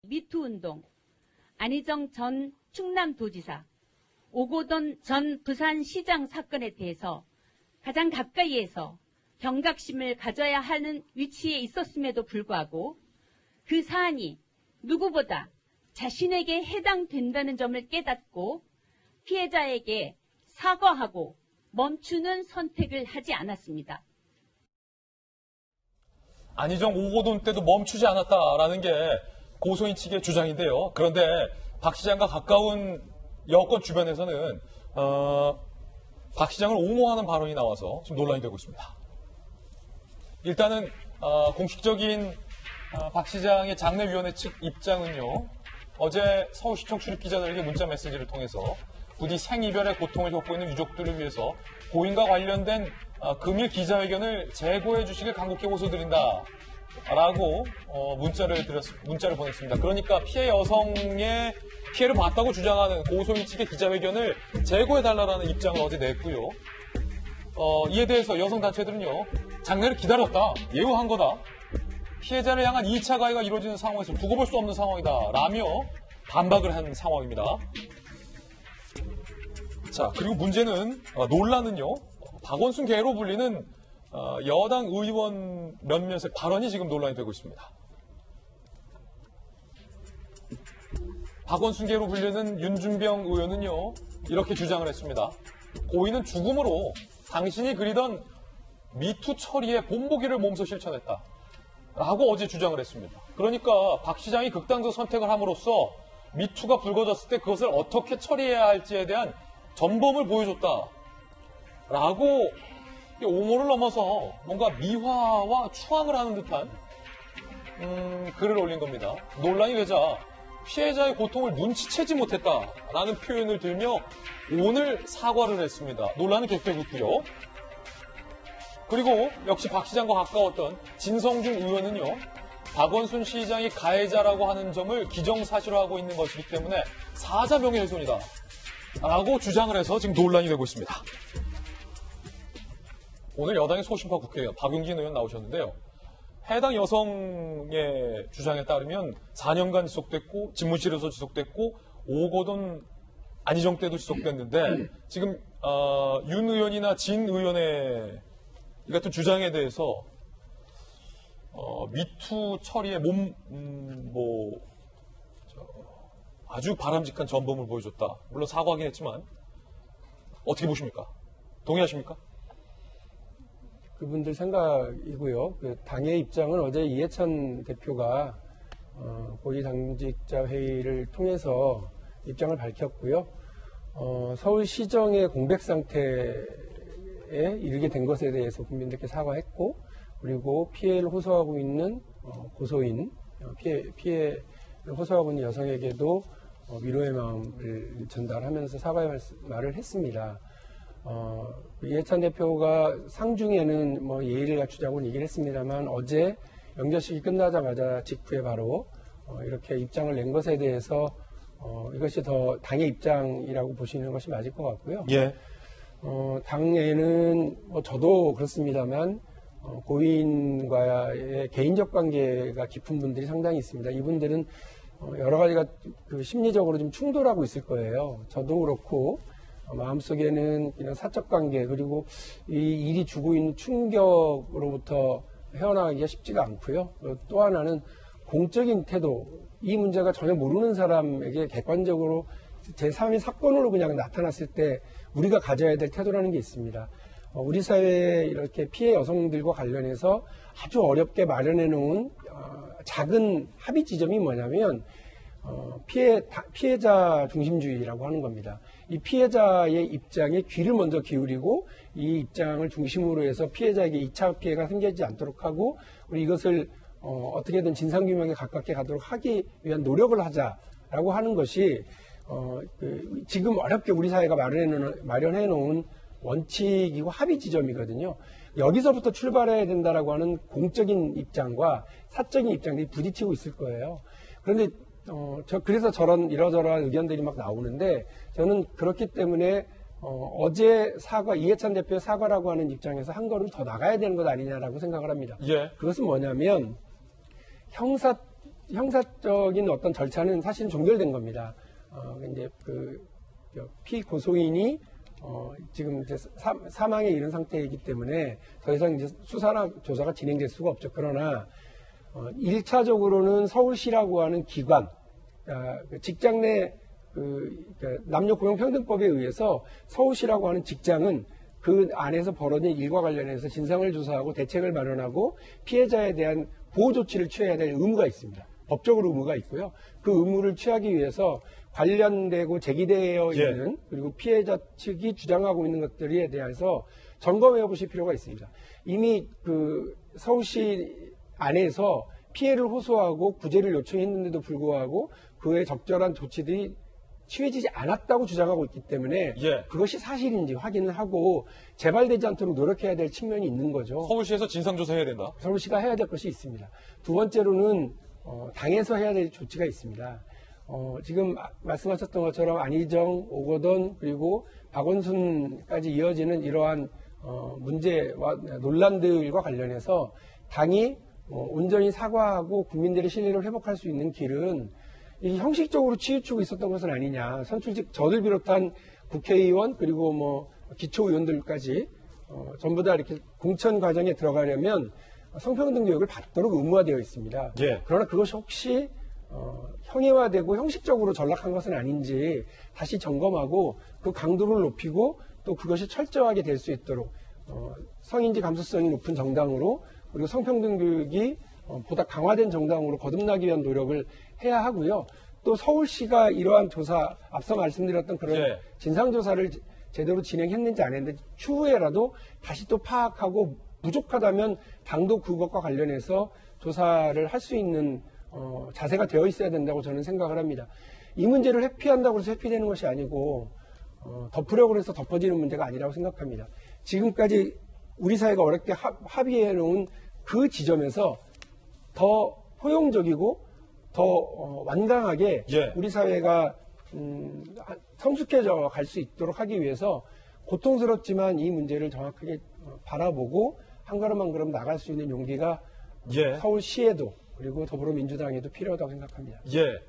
미투 운동, 안희정 전 충남도지사, 오고돈 전 부산시장 사건에 대해서 가장 가까이에서 경각심을 가져야 하는 위치에 있었음에도 불구하고 그 사안이 누구보다 자신에게 해당된다는 점을 깨닫고 피해자에게 사과하고 멈추는 선택을 하지 않았습니다. 안희정 오고돈 때도 멈추지 않았다라는 게 고소인 측의 주장인데요. 그런데 박 시장과 가까운 여권 주변에서는 박 시장을 옹호하는 발언이 나와서 지금 논란이 되고 있습니다. 일단은 공식적인 박 시장의 장례위원회 측 입장은요. 어제 서울시청 출입기자들에게 문자 메시지를 통해서 부디 생이별의 고통을 겪고 있는 유족들을 위해서 고인과 관련된 금일 기자회견을 재고해 주시길 간곡히 호소드린다. 라고 문자를 보냈습니다. 그러니까 피해 여성의 피해를 봤다고 주장하는 고소인 측의 기자회견을 재고해달라는 입장을 어제 냈고요. 이에 대해서 여성단체들은요. 장례를 기다렸다. 예우한 거다. 피해자를 향한 2차 가해가 이루어지는 상황에서 두고 볼 수 없는 상황이다. 라며 반박을 한 상황입니다. 자, 그리고 문제는 논란은요. 박원순 계로 불리는 여당 의원 몇몇의 발언이 지금 논란이 되고 있습니다. 박원순 계로 불리는 윤준병 의원은요. 이렇게 주장을 했습니다. 고인은 죽음으로 당신이 그리던 미투 처리의 본보기를 몸소 실천했다. 라고 어제 주장을 했습니다. 그러니까 박 시장이 극단적 선택을 함으로써 미투가 불거졌을 때 그것을 어떻게 처리해야 할지에 대한 전범을 보여줬다. 라고 옹호를 넘어서 뭔가 미화와 추앙을 하는 듯한 글을 올린 겁니다. 논란이 되자 피해자의 고통을 눈치채지 못했다라는 표현을 들며 오늘 사과를 했습니다. 논란은 계속되고 있고요. 그리고 역시 박 시장과 가까웠던 진성준 의원은요. 박원순 시장이 가해자라고 하는 점을 기정사실화하고 있는 것이기 때문에 사자 명예훼손이다. 라고 주장을 해서 지금 논란이 되고 있습니다. 오늘 여당의 소신파 국회의원 박용진 의원 나오셨는데요. 해당 여성의 주장에 따르면 4년간 지속됐고 집무실에서 지속됐고 오고돈 안희정 때도 지속됐는데 지금 윤 의원이나 진 의원의 이 같은 주장에 대해서 미투 처리에 아주 바람직한 전범을 보여줬다. 물론 사과하긴 했지만 어떻게 보십니까? 동의하십니까? 그분들 생각이고요. 그 당의 입장은 어제 이해찬 대표가 고위당직자 회의를 통해서 입장을 밝혔고요. 서울시정의 공백 상태에 이르게 된 것에 대해서 국민들께 사과했고, 그리고 피해를 호소하고 있는 고소인, 피해를 호소하고 있는 여성에게도 위로의 마음을 전달하면서 사과의 말을 했습니다. 이해찬 대표가 상중에는 예의를 갖추자고 얘기를 했습니다만 어제 영접식이 끝나자마자 직후에 바로 이렇게 입장을 낸 것에 대해서 이것이 더 당의 입장이라고 보시는 것이 맞을 것 같고요. 예. 당에는 저도 그렇습니다만 고인과의 개인적 관계가 깊은 분들이 상당히 있습니다. 이분들은 여러 가지가 심리적으로 좀 충돌하고 있을 거예요. 저도 그렇고 마음속에는 이런 사적 관계 그리고 이 일이 주고 있는 충격으로부터 헤어나가기가 쉽지가 않고요. 또 하나는 공적인 태도. 이 문제가 전혀 모르는 사람에게 객관적으로 제3의 사건으로 그냥 나타났을 때 우리가 가져야 될 태도라는 게 있습니다. 우리 사회에 이렇게 피해 여성들과 관련해서 아주 어렵게 마련해 놓은 작은 합의 지점이 뭐냐면 피해자 중심주의라고 하는 겁니다. 이 피해자의 입장에 귀를 먼저 기울이고 이 입장을 중심으로 해서 피해자에게 2차 피해가 생기지 않도록 하고 그리고 이것을 어떻게든 진상규명에 가깝게 가도록 하기 위한 노력을 하자라고 하는 것이 지금 어렵게 우리 사회가 마련해 놓은 원칙이고 합의 지점이거든요. 여기서부터 출발해야 된다라고 하는 공적인 입장과 사적인 입장들이 부딪히고 있을 거예요. 그런데 그래서 이러저러한 의견들이 막 나오는데 저는 그렇기 때문에 어제 이해찬 대표의 사과라고 하는 입장에서 한 걸음 더 나가야 되는 것 아니냐라고 생각을 합니다. 예. 그것은 뭐냐면 형사적인 어떤 절차는 사실은 종결된 겁니다. 이제 피고소인이 지금 이제 사망에 이른 상태이기 때문에 더 이상 이제 수사나 조사가 진행될 수가 없죠. 그러나 1차적으로는 서울시라고 하는 기관, 직장 내 남녀 고용평등법에 의해서 서울시라고 하는 직장은 그 안에서 벌어진 일과 관련해서 진상을 조사하고 대책을 마련하고 피해자에 대한 보호 조치를 취해야 될 의무가 있습니다. 법적으로 의무가 있고요. 그 의무를 취하기 위해서 관련되고 제기되어 있는 그리고 피해자 측이 주장하고 있는 것들에 대해서 점검해 보실 필요가 있습니다. 이미 서울시 안에서 피해를 호소하고 구제를 요청했는데도 불구하고 그에 적절한 조치들이 취해지지 않았다고 주장하고 있기 때문에 그것이 사실인지 확인을 하고 재발되지 않도록 노력해야 될 측면이 있는 거죠. 서울시에서 진상조사해야 된다. 서울시가 해야 될 것이 있습니다. 두 번째로는 당에서 해야 될 조치가 있습니다. 지금 말씀하셨던 것처럼 안희정, 오거돈 그리고 박원순까지 이어지는 이러한 문제와 논란들과 관련해서 당이 온전히 사과하고 국민들의 신뢰를 회복할 수 있는 길은 이 형식적으로 치우치고 있었던 것은 아니냐. 선출직 저를 비롯한 국회의원 그리고 기초의원들까지 전부 다 이렇게 공천 과정에 들어가려면 성평등 교육을 받도록 의무화되어 있습니다. 그러나 그것이 혹시 형해화되고 형식적으로 전락한 것은 아닌지 다시 점검하고 그 강도를 높이고 또 그것이 철저하게 될 수 있도록 성인지 감수성이 높은 정당으로 그리고 성평등 교육이 보다 강화된 정당으로 거듭나기 위한 노력을 해야 하고요. 또 서울시가 이러한 조사, 앞서 말씀드렸던 그런 진상조사를 제대로 진행했는지 안 했는지 추후에라도 다시 또 파악하고 부족하다면 당도 그것과 관련해서 조사를 할 수 있는 자세가 되어 있어야 된다고 저는 생각을 합니다. 이 문제를 회피한다고 해서 회피되는 것이 아니고 덮으려고 해서 덮어지는 문제가 아니라고 생각합니다. 지금까지 우리 사회가 어렵게 합의해 놓은 그 지점에서 더 포용적이고 더 완강하게 우리 사회가 성숙해져 갈 수 있도록 하기 위해서 고통스럽지만 이 문제를 정확하게 바라보고 한 걸음 한 걸음 나갈 수 있는 용기가 서울시에도 그리고 더불어민주당에도 필요하다고 생각합니다.